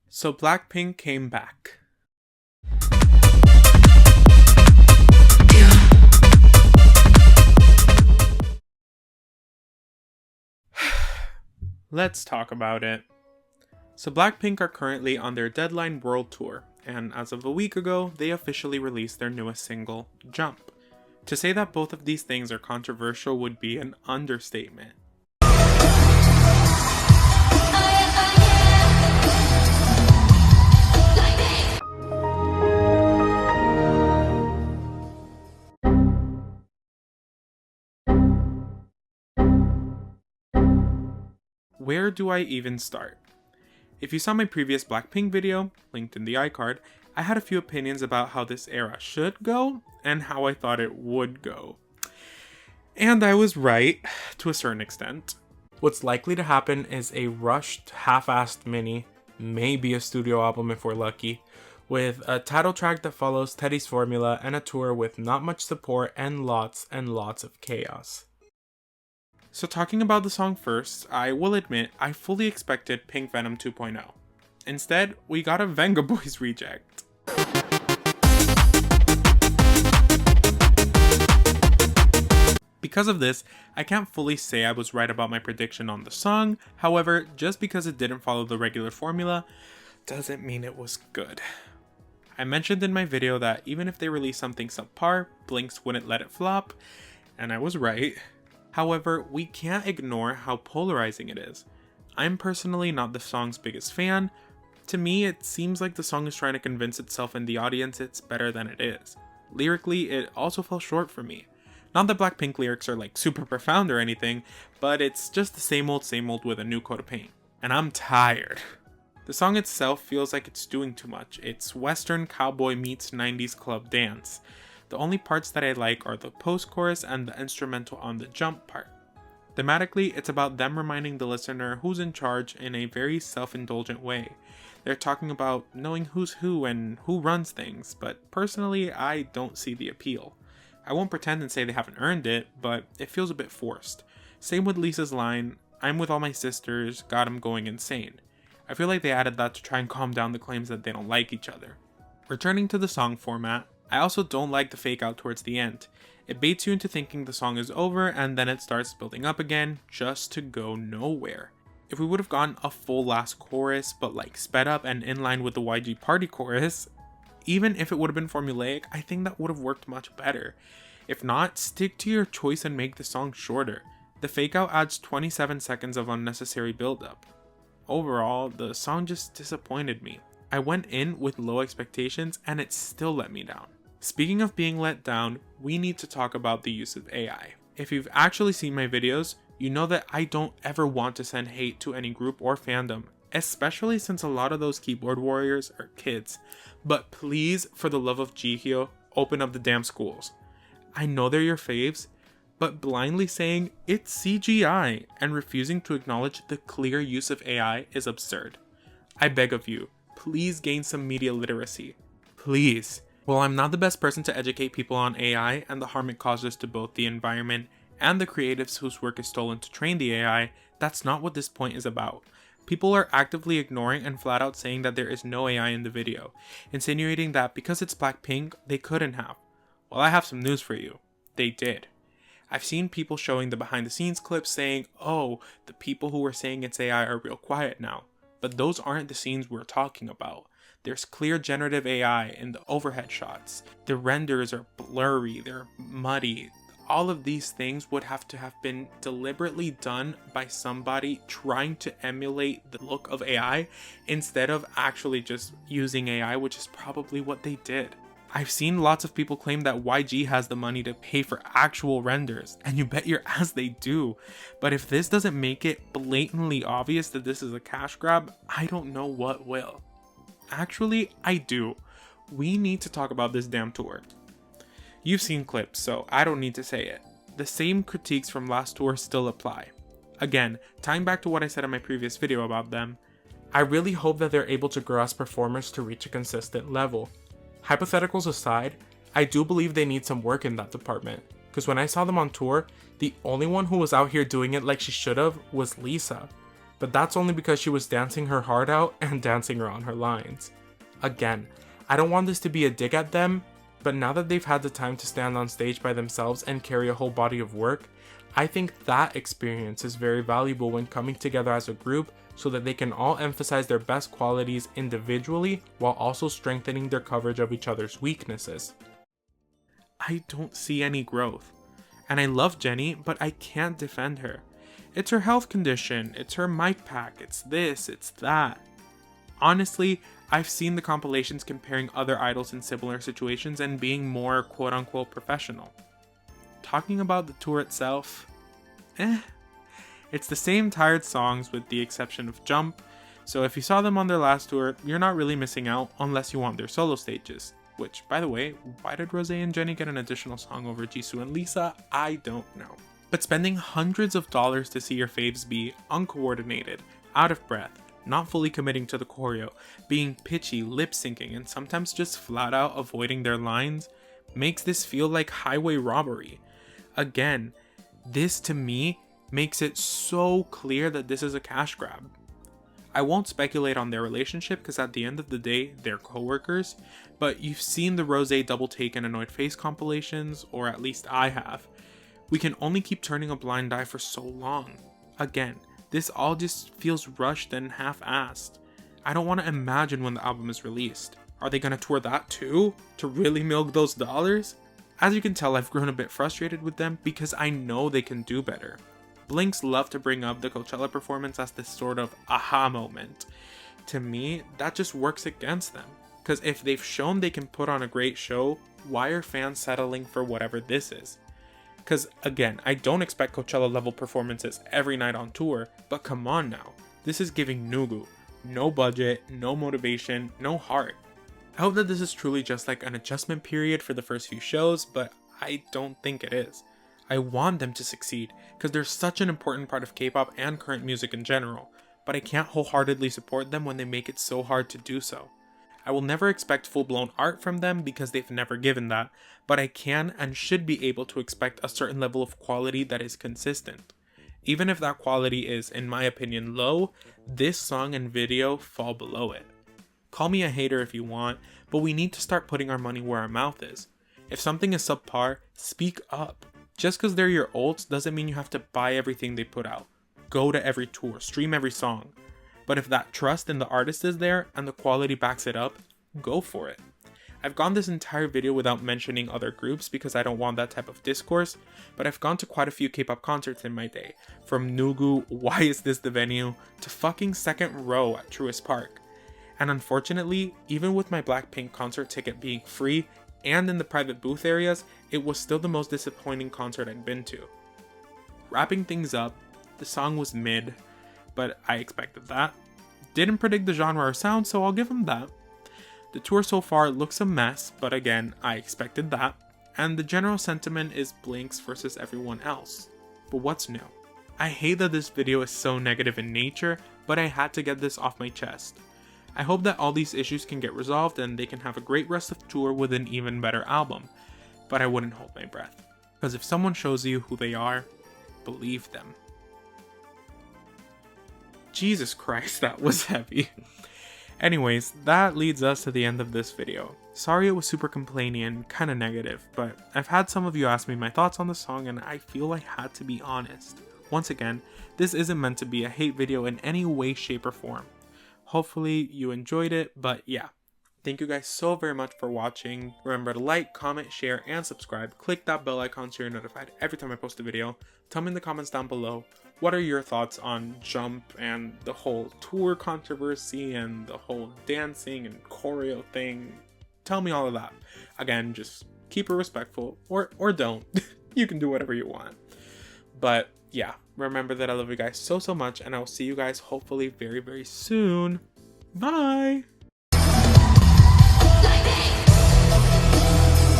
So Blackpink came back. Let's talk about it. So Blackpink are currently on their Deadline World Tour, and as of a week ago, they officially released their newest single, Jump. To say that both of these things are controversial would be an understatement. Where do I even start? If you saw my previous Blackpink video, linked in the iCard, I had a few opinions about how this era should go and how I thought it would go. And I was right, to a certain extent. What's likely to happen is a rushed, half-assed mini, maybe a studio album if we're lucky, with a title track that follows Teddy's formula and a tour with not much support and lots of chaos. So talking about the song first, I will admit I fully expected Pink Venom 2.0. Instead, we got a Venga Boys reject. Because of this, I can't fully say I was right about my prediction on the song. However, just because it didn't follow the regular formula, doesn't mean it was good. I mentioned in my video that even if they released something subpar, Blinks wouldn't let it flop, and I was right. However, we can't ignore how polarizing it is. I'm personally not the song's biggest fan. To me, it seems like the song is trying to convince itself and the audience it's better than it is. Lyrically, it also fell short for me. Not that Blackpink lyrics are like super profound or anything, but it's just the same old with a new coat of paint. And I'm tired. The song itself feels like it's doing too much. It's Western cowboy meets 90s club dance. The only parts that I like are the post-chorus and the instrumental on the jump part. Thematically, it's about them reminding the listener who's in charge in a very self-indulgent way. They're talking about knowing who's who and who runs things, but personally, I don't see the appeal. I won't pretend and say they haven't earned it, but it feels a bit forced. Same with Lisa's line, "I'm with all my sisters, got 'em going insane." I feel like they added that to try and calm down the claims that they don't like each other. Returning to the song format, I also don't like the fake out towards the end. It baits you into thinking the song is over and then it starts building up again just to go nowhere. If we would have gotten a full last chorus but like sped up and in line with the YG party chorus, even if it would have been formulaic, I think that would have worked much better. If not, stick to your choice and make the song shorter. The fake out adds 27 seconds of unnecessary build-up. Overall, the song just disappointed me. I went in with low expectations and it still let me down. Speaking of being let down, we need to talk about the use of AI. If you've actually seen my videos, you know that I don't ever want to send hate to any group or fandom, especially since a lot of those keyboard warriors are kids. But please, for the love of Jihyo, open up the damn schools. I know they're your faves, but blindly saying it's CGI and refusing to acknowledge the clear use of AI is absurd. I beg of you, please gain some media literacy. Please. While I'm not the best person to educate people on AI and the harm it causes to both the environment and the creatives whose work is stolen to train the AI, that's not what this point is about. People are actively ignoring and flat out saying that there is no AI in the video, insinuating that because it's Blackpink, they couldn't have. Well, I have some news for you. They did. I've seen people showing the behind the scenes clips saying, oh, the people who were saying it's AI are real quiet now. But those aren't the scenes we're talking about. There's clear generative AI in the overhead shots. The renders are blurry, they're muddy. All of these things would have to have been deliberately done by somebody trying to emulate the look of AI instead of actually just using AI, which is probably what they did. I've seen lots of people claim that YG has the money to pay for actual renders, and you bet your ass they do. But if this doesn't make it blatantly obvious that this is a cash grab, I don't know what will. Actually, I do. We need to talk about this damn tour. You've seen clips, so I don't need to say it. The same critiques from last tour still apply. Again, tying back to what I said in my previous video about them, I really hope that they're able to grow as performers to reach a consistent level. Hypotheticals aside, I do believe they need some work in that department, because when I saw them on tour, the only one who was out here doing it like she should have was Lisa. but that's only because she was dancing her heart out and dancing around her lines. Again, I don't want this to be a dig at them, but now that they've had the time to stand on stage by themselves and carry a whole body of work, I think that experience is very valuable when coming together as a group so that they can all emphasize their best qualities individually while also strengthening their coverage of each other's weaknesses. I don't see any growth. And I love Jennie, but I can't defend her. It's her health condition, it's her mic pack, it's this, it's that. Honestly, I've seen the compilations comparing other idols in similar situations and being more quote-unquote professional. Talking about the tour itself, it's the same tired songs with the exception of Jump, so if you saw them on their last tour, you're not really missing out unless you want their solo stages. Which, by the way, why did Rose and Jennie get an additional song over Jisoo and Lisa? I don't know. But spending hundreds of dollars to see your faves be uncoordinated, out of breath, not fully committing to the choreo, being pitchy, lip syncing, and sometimes just flat out avoiding their lines, makes this feel like highway robbery. Again, this to me makes it so clear that this is a cash grab. I won't speculate on their relationship because at the end of the day, they're co-workers, but you've seen the Rose double take and annoyed face compilations, or at least I have. We can only keep turning a blind eye for so long. Again, this all just feels rushed and half-assed. I don't want to imagine when the album is released. Are they gonna tour that too? To really milk those dollars? As you can tell, I've grown a bit frustrated with them because I know they can do better. Blinks love to bring up the Coachella performance as this sort of aha moment. To me, that just works against them. Because if they've shown they can put on a great show, why are fans settling for whatever this is? Because again, I don't expect Coachella level performances every night on tour, but come on now. This is giving Nugu. No budget, no motivation, no heart. I hope that this is truly just like an adjustment period for the first few shows, but I don't think it is. I want them to succeed, because they're such an important part of K-pop and current music in general, but I can't wholeheartedly support them when they make it so hard to do so. I will never expect full-blown art from them because they've never given that, but I can and should be able to expect a certain level of quality that is consistent. Even if that quality is, in my opinion, low, this song and video fall below it. Call me a hater if you want, but we need to start putting our money where our mouth is. If something is subpar, speak up. Just because they're your ults doesn't mean you have to buy everything they put out. Go to every tour, stream every song. But if that trust in the artist is there and the quality backs it up, go for it. I've gone this entire video without mentioning other groups because I don't want that type of discourse, but I've gone to quite a few K-pop concerts in my day. From Nugu, Why Is This the Venue, to fucking second row at Truist Park. And unfortunately, even with my Blackpink concert ticket being free, and in the private booth areas, it was still the most disappointing concert I'd been to. Wrapping things up, the song was mid, but I expected that. Didn't predict the genre or sound, so I'll give them that. The tour so far looks a mess, but again, I expected that. And the general sentiment is Blinks versus everyone else. But what's new? I hate that this video is so negative in nature, but I had to get this off my chest. I hope that all these issues can get resolved and they can have a great rest of the tour with an even better album. But I wouldn't hold my breath. Because if someone shows you who they are, believe them. Jesus Christ, that was heavy. Anyways, that leads us to the end of this video. Sorry it was super complainy and kinda negative, but I've had some of you ask me my thoughts on the song and I feel I had to be honest. Once again, this isn't meant to be a hate video in any way, shape, or form. Hopefully you enjoyed it, but yeah. Thank you guys so very much for watching. Remember to like, comment, share, and subscribe. Click that bell icon so you're notified every time I post a video. Tell me in the comments down below, what are your thoughts on Jump and the whole tour controversy and the whole dancing and choreo thing? Tell me all of that. Again, just keep it respectful, or don't. You can do whatever you want. But yeah, remember that I love you guys so much, and I will see you guys hopefully very, very soon. Bye!